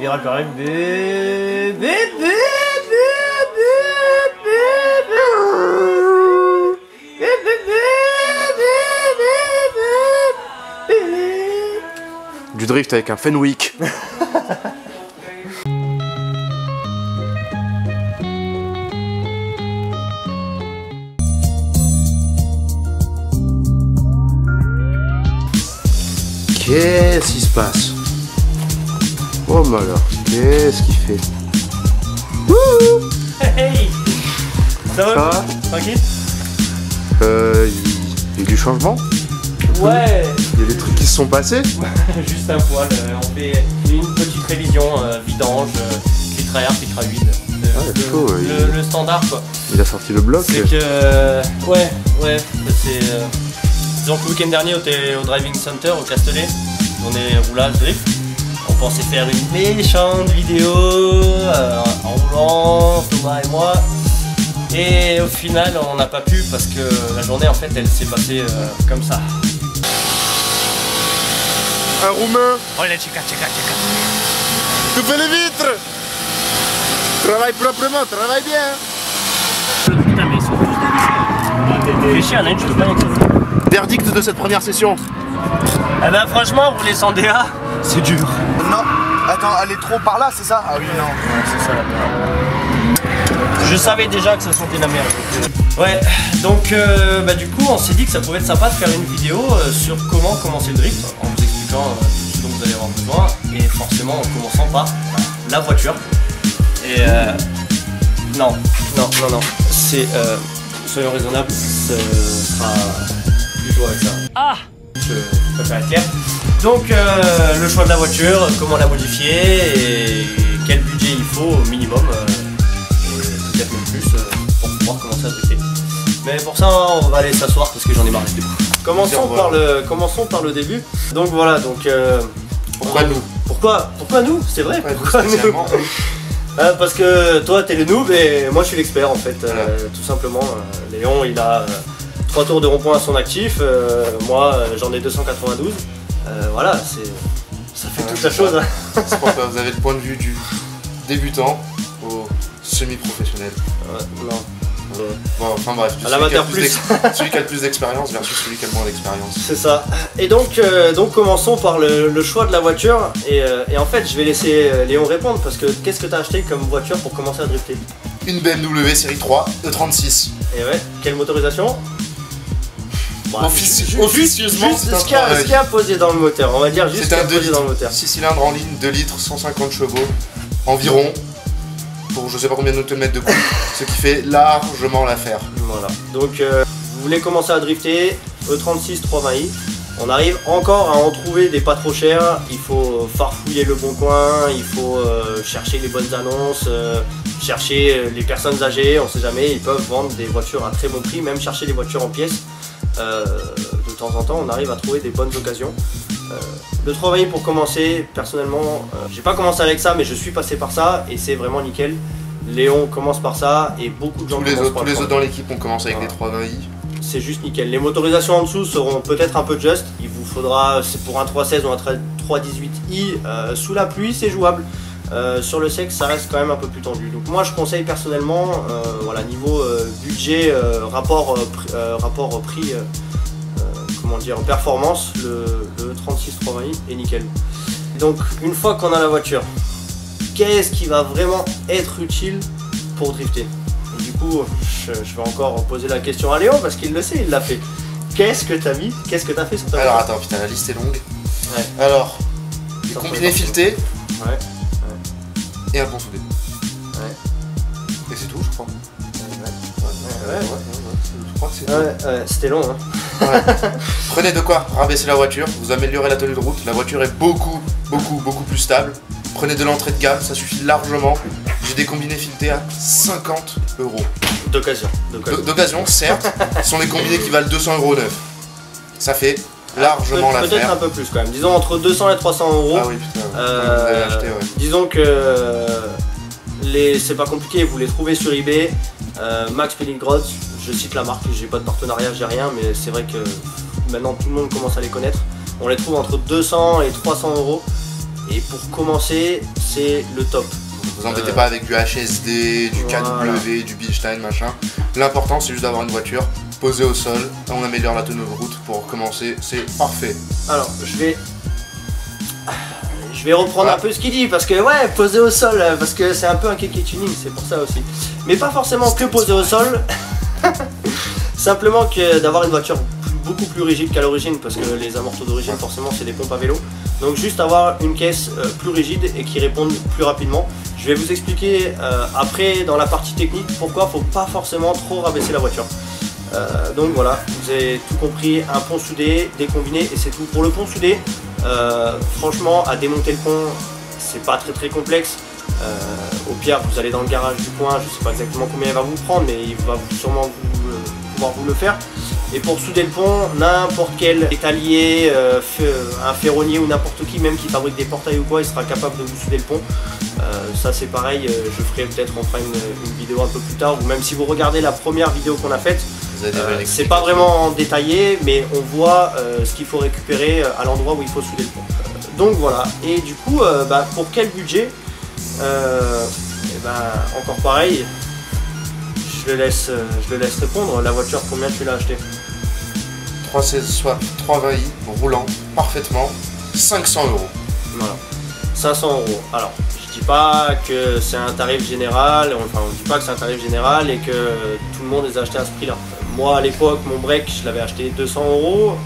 Virage correct. Du drift avec un Fenwick. Qu'est-ce qui se passe? Oh mais alors, qu'est-ce qu'il fait? Wouhou! Hey! Ça va? Tranquille? Il y a du changement? Ouais! Il y a des trucs qui se sont passés? Juste un poil, on fait une petite révision, vidange, filtre à air, filtre à huile. Le standard quoi. Il a sorti le bloc? C'est que... ouais, c'est... disons que le week-end dernier, on était au Driving Center, au Castellet. On est roulage drift. On pensait faire une méchante vidéo en roulant, Thomas et moi. Et au final, on n'a pas pu parce que la journée, en fait, elle s'est passée comme ça. Un roumain! Oh la chica. Tu fais les vitres! Travaille proprement, travaille bien! Putain, mais ils sont tous dévissés. Fais chier, Alain, je peux pas avec ça. Verdict de cette première session. Eh ben franchement, rouler sans DA, c'est dur. Non, attends, elle est trop par là, c'est ça? Ah oui, non. C'est ça la merde. Je savais déjà que ça sentait la merde. Ouais, donc du coup, on s'est dit que ça pouvait être sympa de faire une vidéo sur comment commencer le drift, en vous expliquant tout ce dont vous allez avoir besoin, et forcément en commençant par la voiture. Et non, c'est, soyons raisonnables, ce sera plus chaud avec ça. Ah! Je préfère être clair. Donc le choix de la voiture, comment la modifier et quel budget il faut au minimum, et peut-être même plus pour pouvoir commencer à drifter. Mais pour ça on va aller s'asseoir parce que j'en ai marre du coup. Commençons par le début. Donc voilà, donc pourquoi nous? Pourquoi nous? C'est vrai, ouais, pourquoi nous? Parce que toi t'es le noob et moi je suis l'expert en fait, voilà. Tout simplement. Léon il a 3 tours de rond-point à son actif, moi j'en ai 292, voilà, ça fait toute la chose. C'est pour ça, vous avez le point de vue du débutant au semi-professionnel. Non. Bon, enfin bref, celui qui a le plus d'expérience versus celui qui a le moins d'expérience. C'est ça. Et donc commençons par le choix de la voiture, et en fait je vais laisser Léon répondre, parce que qu'est-ce que tu as acheté comme voiture pour commencer à drifter? Une BMW série 3 E36. Et ouais, quelle motorisation? Officieusement, juste ce qu'il y a posé dans le moteur, on va dire juste ce qu'il y a posé dans le moteur. 6 cylindres en ligne, 2 litres, 150 chevaux environ, pour je sais pas combien de Nm de couple, ce qui fait largement l'affaire. Voilà, donc vous voulez commencer à drifter, E36 320i, on arrive encore à en trouver des pas trop chers, il faut farfouiller le bon coin, il faut chercher les bonnes annonces, chercher les personnes âgées, on sait jamais, ils peuvent vendre des voitures à très bon prix, même chercher des voitures en pièces. De temps en temps on arrive à trouver des bonnes occasions. Le 320i pour commencer, personnellement j'ai pas commencé avec ça mais je suis passé par ça et c'est vraiment nickel. Léon commence par ça et beaucoup de gens tous les autres dans l'équipe ont commencé avec des 320i. C'est juste nickel. Les motorisations en dessous seront peut-être un peu juste, il vous faudra, c'est pour un 316 ou un 318i, sous la pluie c'est jouable. Sur le sec ça reste quand même un peu plus tendu, donc moi je conseille personnellement, voilà, niveau budget, rapport prix, comment dire, performance, le 36 320i est nickel. Donc une fois qu'on a la voiture, qu'est-ce qui va vraiment être utile pour drifter? Et du coup je vais encore poser la question à Léon parce qu'il le sait, il l'a fait. Qu'est-ce que t'as mis? Qu'est-ce que t'as fait sur ta voiture? Alors attends, putain la liste est longue. Ouais. Alors, des combinés filetés. Ouais. Et un pont soudé. Ouais. Et c'est tout, je crois. Je crois que c'est tout. Ouais, c'était long, hein. Ouais. Prenez de quoi rabaisser la voiture, vous améliorez la tenue de route, la voiture est beaucoup plus stable. Prenez de l'entrée de gamme, ça suffit largement. J'ai des combinés filetés à 50 €. D'occasion. D'occasion, certes, ce sont des combinés qui valent 200 € neufs. Ça fait largement l'affaire. Peut-être un peu plus quand même, disons entre 200 et 300 €. Ah oui, putain, vous avez acheté, ouais. Disons que c'est pas compliqué, vous les trouvez sur eBay. Max Peeling Rods, je cite la marque, j'ai pas de partenariat, j'ai rien, mais c'est vrai que maintenant tout le monde commence à les connaître. On les trouve entre 200 et 300 €. Et pour commencer, c'est le top. Vous embêtez pas avec du HSD, du KW, du Bilstein, machin. L'important c'est juste d'avoir une voiture posée au sol. On améliore la tenue de route pour commencer, c'est parfait. Alors je vais reprendre un peu ce qu'il dit parce que ouais, posé au sol, parce que c'est un peu un kéké tuning, c'est pour ça aussi. Mais pas forcément que posé au sol. Simplement que d'avoir une voiture beaucoup plus rigide qu'à l'origine, parce que les amortos d'origine forcément c'est des pompes à vélo. Donc juste avoir une caisse plus rigide et qui réponde plus rapidement. Je vais vous expliquer après dans la partie technique pourquoi il ne faut pas forcément trop rabaisser la voiture. Donc voilà, vous avez tout compris, un pont soudé, des combinés et c'est tout. Pour le pont soudé, franchement à démonter le pont c'est pas très complexe. Au pire vous allez dans le garage du coin, je sais pas exactement combien il va vous prendre mais il va sûrement pouvoir vous le faire. Et pour souder le pont, n'importe quel étalier, un ferronnier ou n'importe qui même qui fabrique des portails ou quoi, il sera capable de vous souder le pont. Ça c'est pareil, je ferai peut-être enfin une vidéo un peu plus tard, ou même si vous regardez la première vidéo qu'on a faite, c'est pas vraiment détaillé, mais on voit ce qu'il faut récupérer à l'endroit où il faut souder le pont. Donc voilà, et du coup, pour quel budget encore pareil, je le laisse répondre. La voiture, combien tu l'as acheté? 320i, roulant, parfaitement, 500 €. Voilà, 500 €. Alors, je dis pas que c'est un tarif général, enfin on dit pas que c'est un tarif général et que tout le monde les a achetés à ce prix-là. Moi à l'époque, mon break, je l'avais acheté 200 €,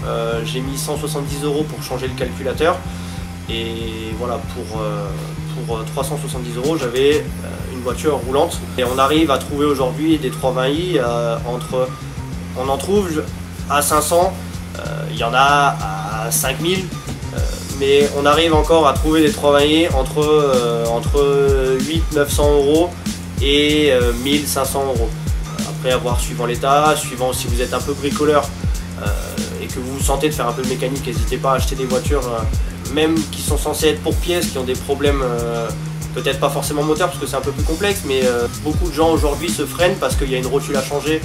j'ai mis 170 € pour changer le calculateur. Et voilà, pour 370 €, j'avais une voiture roulante. Et on arrive à trouver aujourd'hui des 320i on en trouve à 500, il y en a à 5000, mais on arrive encore à trouver des 320i entre 800-900 € et 1500 €. Après avoir suivant l'état, suivant si vous êtes un peu bricoleur et que vous vous sentez de faire un peu de mécanique, n'hésitez pas à acheter des voitures même qui sont censées être pour pièces, qui ont des problèmes peut-être pas forcément moteur parce que c'est un peu plus complexe, mais beaucoup de gens aujourd'hui se freinent parce qu'il y a une rotule à changer,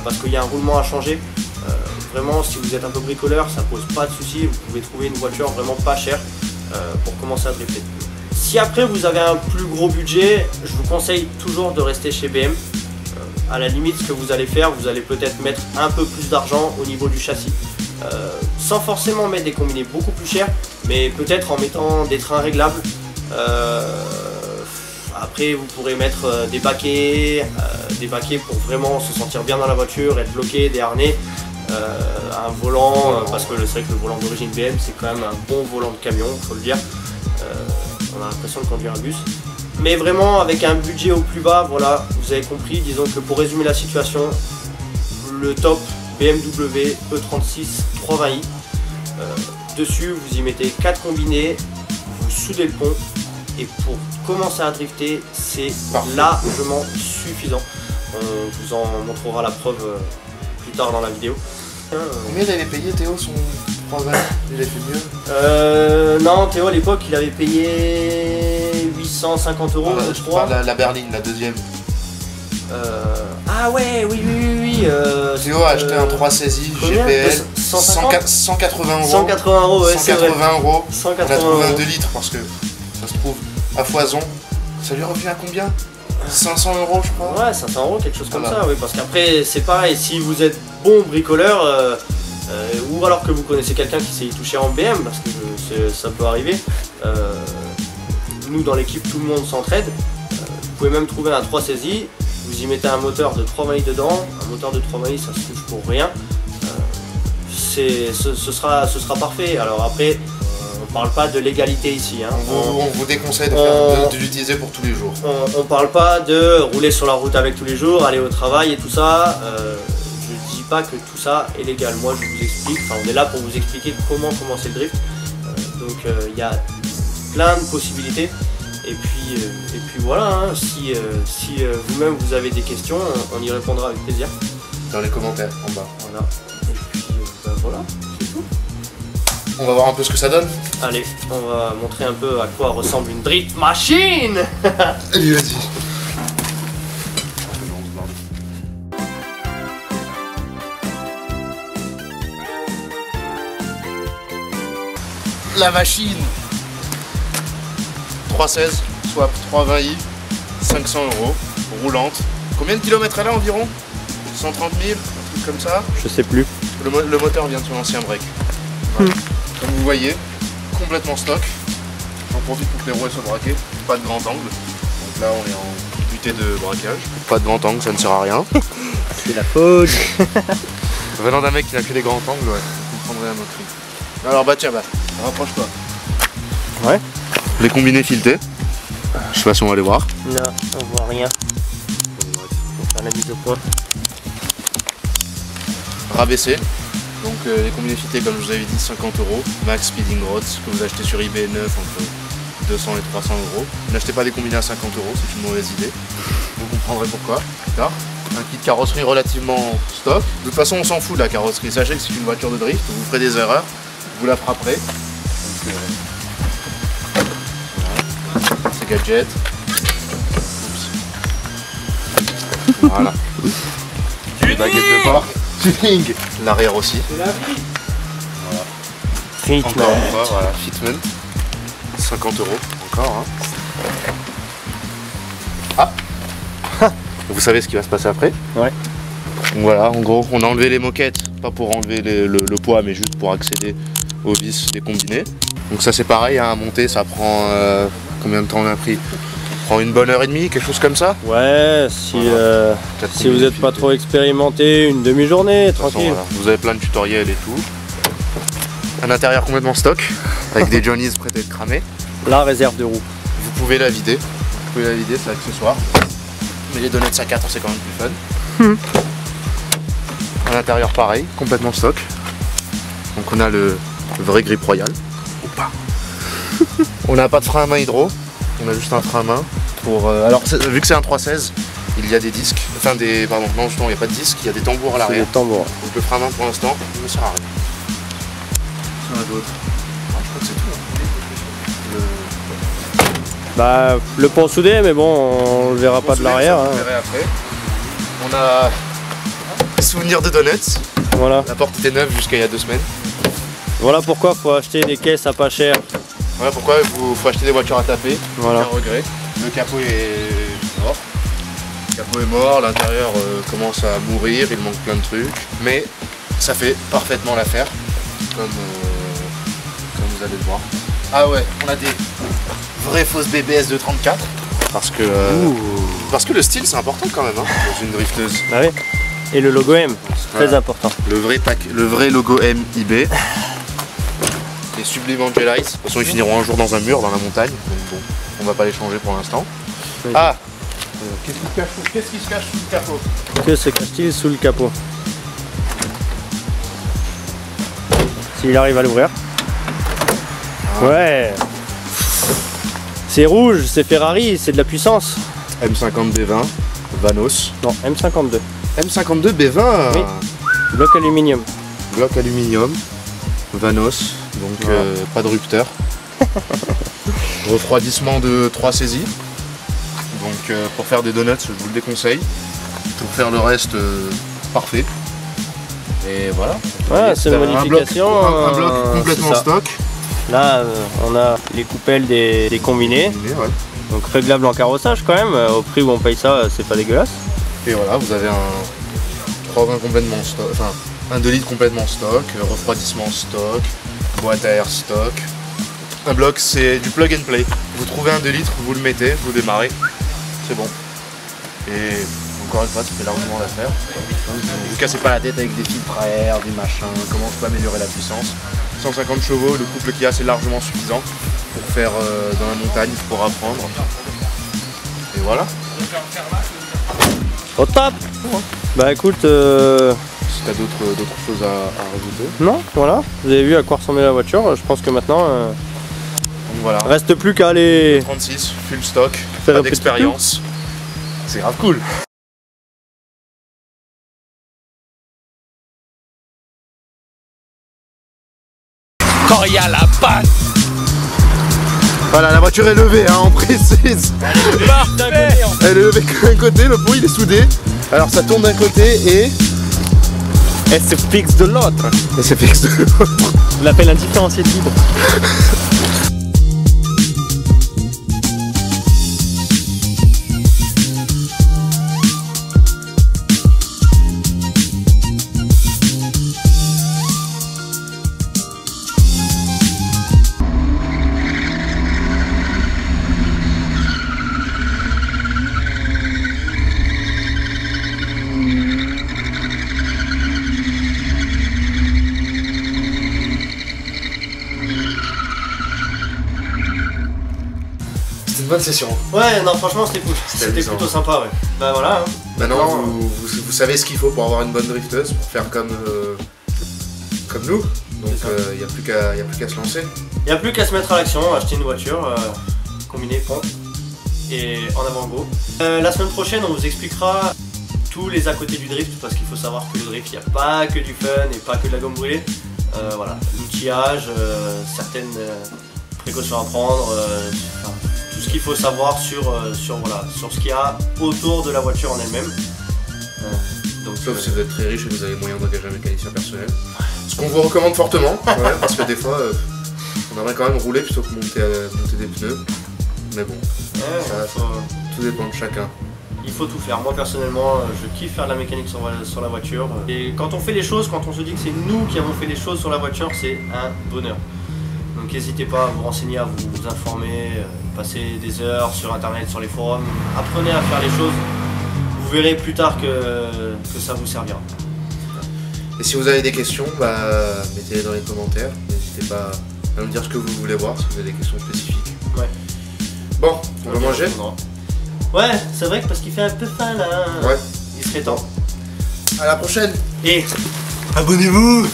parce qu'il y a un roulement à changer. Vraiment, si vous êtes un peu bricoleur, ça pose pas de soucis, vous pouvez trouver une voiture vraiment pas chère pour commencer à drifter. Si après vous avez un plus gros budget, je vous conseille toujours de rester chez BM. À la limite, ce que vous allez faire, vous allez peut-être mettre un peu plus d'argent au niveau du châssis. Sans forcément mettre des combinés beaucoup plus chers, mais peut-être en mettant des trains réglables. Après vous pourrez mettre des baquets pour vraiment se sentir bien dans la voiture, être bloqué, des harnais, un volant, parce que c'est vrai que le volant d'origine BM c'est quand même un bon volant de camion, faut le dire. On a l'impression de conduire un bus. Mais vraiment avec un budget au plus bas, voilà, vous avez compris, disons que pour résumer la situation, le top BMW E36 320i. Dessus, vous y mettez 4 combinés, vous soudez le pont et pour commencer à drifter, c'est largement suffisant. On vous en montrera la preuve plus tard dans la vidéo. Combien il avait payé Théo son 320? Il avait fait mieux? Non, Théo à l'époque il avait payé 850 €, je crois. La berline, la deuxième. Ah ouais, oui. Théo a acheté un 316i GPL, 180 €. 180 €, ouais, 180 €. 180 On a trouvé un €. 2 litres parce que ça se trouve à foison. Ça lui revient à combien? 500 € je crois. Ouais, 500 €, quelque chose comme ça, oui. Parce qu'après, c'est pareil, si vous êtes bon bricoleur, ou alors que vous connaissez quelqu'un qui sait y toucher en BM, parce que ça peut arriver. Nous, dans l'équipe, tout le monde s'entraide. Vous pouvez même trouver un 316i. Vous y mettez un moteur de 320i dedans, un moteur de 320i ça se touche pour rien, ce sera parfait. Alors après, on parle pas de l'égalité ici. Hein. On vous déconseille de l'utiliser pour tous les jours. On parle pas de rouler sur la route avec tous les jours, aller au travail et tout ça. Je dis pas que tout ça est légal. Moi je vous explique, enfin on est là pour vous expliquer comment commencer le drift. Donc il y a plein de possibilités. Et puis voilà, hein, si vous-même vous avez des questions, on y répondra avec plaisir. Dans les commentaires en bas. Voilà. Et puis voilà, c'est tout. On va voir un peu ce que ça donne. Allez, on va montrer un peu à quoi ressemble une drift machine. Allez, vas-y. La machine. 316, swap 320i, 500 €, roulante. Combien de kilomètres elle a environ? 130 000, un truc comme ça. Je sais plus. Le moteur vient de son ancien break. Voilà. Comme vous voyez, complètement stock. J'en profite pour que les roues soient braquées. Pas de grand angle. Donc là on est en unité de braquage. Pas de grand angle, ça ne sert à rien. C'est la faute. Venant d'un mec qui n'a que des grands angles, ouais, vous prendrez un autre prix. Alors bah tiens, rapproche-toi. Ouais. Les combinés filetés. Je sais pas si on va les voir. Non, on voit rien. On va faire la mise au point. Rabaissé. Donc les combinés filetés, comme je vous avais dit, 50 €. Max Speeding Rods, que vous achetez sur eBay neuf entre 200 et 300 €. N'achetez pas des combinés à 50 €, c'est une mauvaise idée. Vous comprendrez pourquoi plus tard. Un kit carrosserie relativement stock. De toute façon, on s'en fout de la carrosserie. Sachez que c'est une voiture de drift, vous ferez des erreurs, vous la frapperez. Donc, voilà. C'est gadget. Oups. Voilà. Les baguettes de bord. Tuning. L'arrière aussi. Voilà. Fitment. Encore une fois, voilà. Fitment. 50 € encore. Hein. Ah. Vous savez ce qui va se passer après? Ouais. Donc voilà, en gros, on a enlevé les moquettes, pas pour enlever le poids, mais juste pour accéder aux vis des combinés. Donc ça c'est pareil, hein, à monter, ça prend combien de temps on a pris? Ça prend une bonne heure et demie, quelque chose comme ça? Ouais, si vous n'êtes pas trop expérimenté, une demi-journée, tranquille. Voilà, vous avez plein de tutoriels et tout. Un intérieur complètement stock, avec des Johnny's prêts à être cramés. La réserve de roue. Vous pouvez la vider, c'est accessoire. Mais les donuts à 4 c'est quand même plus fun. À l'intérieur pareil, complètement stock. Donc on a le vrai grip royal. Ou pas. On n'a pas de frein à main hydro, on a juste un frein à main. Pour, alors vu que c'est un 316, il y a des disques. Enfin des. Pardon, non justement il n'y a pas de disques, il y a des tambours à l'arrière. Des tambours. Donc le frein à main pour l'instant ne me sert à rien. Il y en a d'autres. Je crois que c'est tout. Bah, le pont soudé, mais bon, on le verra pas de l'arrière. Hein. Après. On a des souvenirs de donuts. Voilà. La porte était neuve jusqu'à il y a 2 semaines. Voilà pourquoi faut acheter des caisses à pas cher. Voilà pourquoi il faut acheter des voitures à taper. Voilà. Aucun regret. Le capot est mort. Le capot est mort, l'intérieur commence à mourir, il manque plein de trucs. Mais ça fait parfaitement l'affaire. Comme vous allez le voir. Ah ouais, on a des vraies fausses BBS de 34 parce que le style c'est important quand même hein, dans une drifteuse. Ah oui. Et le logo M, voilà. Très important. Le vrai logo M eBay. Les sublimes Angelites. De toute façon ils finiront un jour dans un mur dans la montagne. Donc bon, on va pas les changer pour l'instant. Oui. Ah qu'est-ce qui se cache sous le capot? Que se cache-t-il sous le capot? S'il arrive à l'ouvrir. Ouais. C'est rouge, c'est Ferrari, c'est de la puissance. M50 B20, Vanos. Non, M52. M52 B20. Oui. Bloc aluminium. Bloc aluminium, Vanos, donc voilà. pas de rupteur. Refroidissement de 3 saisies. Donc pour faire des donuts, je vous le déconseille. Pour faire le reste, parfait. Et voilà. Ouais, c'est une modification. Un bloc complètement stock. Là, on a les coupelles des combinés. Ouais. Donc réglable en carrossage quand même. Au prix où on paye ça, c'est pas dégueulasse. Et voilà, vous avez un 320 complètement stock, enfin un 2 litres complètement stock, refroidissement stock, boîte à air stock. Un bloc, c'est du plug and play. Vous trouvez un 2 litres, vous le mettez, vous démarrez, c'est bon. Et encore une fois, ça fait largement l'affaire. Ne vous cassez pas la tête avec des filtres à air, des machins, comment je peux améliorer la puissance. 150 chevaux, le couple qu'il y a, c'est largement suffisant pour faire dans la montagne, pour apprendre. Et voilà. Au top. Bah écoute, si t'as d'autres choses à rajouter. Non, voilà. Vous avez vu à quoi ressemblait la voiture. Je pense que maintenant, donc voilà. Reste plus qu'à aller 36, full stock, faire pas un petit d'expérience. C'est grave cool. Quand il y a la patte. Voilà, la voiture est levée, hein, on précise. Elle est levée d'un côté, le pont il est soudé. Alors ça tourne d'un côté et se fixe de l'autre. Et c'est fixe de l'autre. On l'appelle un différencier de libre. C'était une bonne session. Ouais, non, franchement, c'était cool. C'était amusant. plutôt sympa, ouais. Bah voilà. Hein. Maintenant, Non. vous savez ce qu'il faut pour avoir une bonne drifteuse, pour faire comme nous. Donc il n'y a plus qu'à se lancer. Il n'y a plus qu'à se mettre à l'action, acheter une voiture, combiner pompe et en avant go. La semaine prochaine, on vous expliquera tous les à côté du drift, parce qu'il faut savoir que le drift, il n'y a pas que du fun et pas que de la gomme brûlée. Voilà, l'outillage, certaines précautions à prendre, enfin, tout ce qu'il faut savoir sur ce qu'il y a autour de la voiture en elle-même. Sauf si vous êtes très riche et que vous avez moyen d'engager un mécanicien personnel. Ce qu'on vous recommande fortement, ouais, parce que des fois, on aimerait quand même rouler plutôt que monter des pneus. Mais bon, tout dépend de chacun. Il faut tout faire. Moi personnellement, je kiffe faire de la mécanique sur la voiture. Et quand on fait les choses, quand on se dit que c'est nous qui avons fait les choses sur la voiture, c'est un bonheur. Donc n'hésitez pas à vous renseigner, à vous informer, passer des heures sur internet, sur les forums. Apprenez à faire les choses. Vous verrez plus tard que ça vous servira. Et si vous avez des questions, mettez-les dans les commentaires. N'hésitez pas à nous dire ce que vous voulez voir, si vous avez des questions spécifiques. Ouais. Bon, on va manger. Ouais, c'est vrai que parce qu'il fait un peu faim là. Ouais. Il serait temps. À la prochaine. Et abonnez-vous.